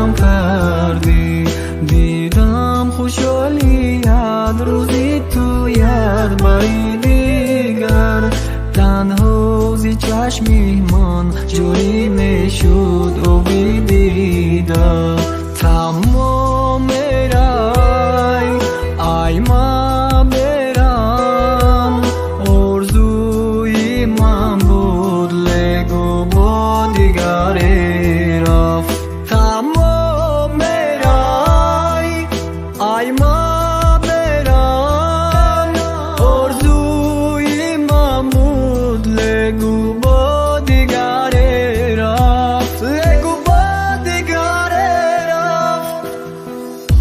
جمع کردی. دیدم خوشحالیت روزی تو یاد باری دیگر. تنهازی چشمی من جوری میشد او دیدم. تمام رای ای ما برم آرزوی من بود لگو با دیگری رفت. تمام رای ای ما برم آرزوی من بود لگو با دیگری رفت. لگو با دیگری رفت.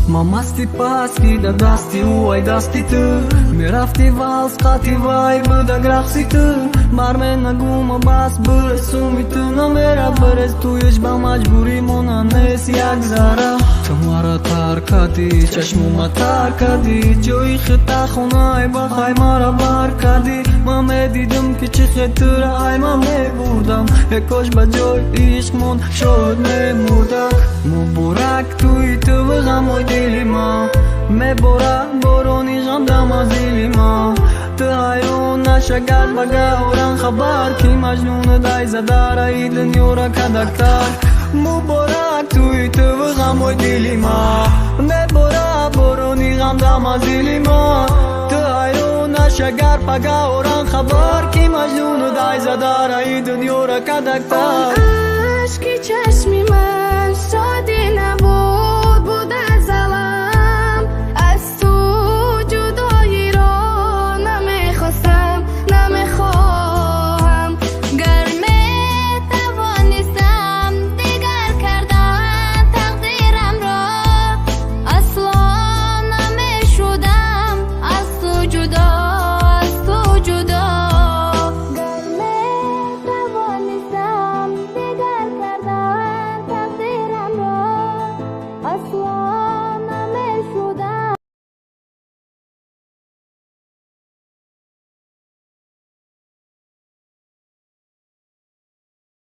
ما مستی پاسکی در دستی او ای دستی تو میرفتی والس قاطی وای بودگ رقصی تو. مرمه نگو ما بس برسومی تو نمیره برس تویش با مجبوری مونن نیست یک ذره. تو مرا ترک کردی چشمو ما ترک کردی جوی خطا خونه بخوای مرا بر کردی. من میدیدم که چه خطره ای من میبردم یکاش با جای عشق من شد میمردک. مبارک توی تو و غم و دلی ما میباره بارونی غم دم از دلی ما. تو حیرون نشگرد بگه اوران خبر کی مجنون دای زده رای دنیا را کدکتر. مبارک توی تو و غم و دلی ما میباره بارونی غم دم از دلی ما. تو حیرون نشگرد بگه اوران خبر کی مجنون دای زده رای دنیا را کدکتر. عشقی چشمی من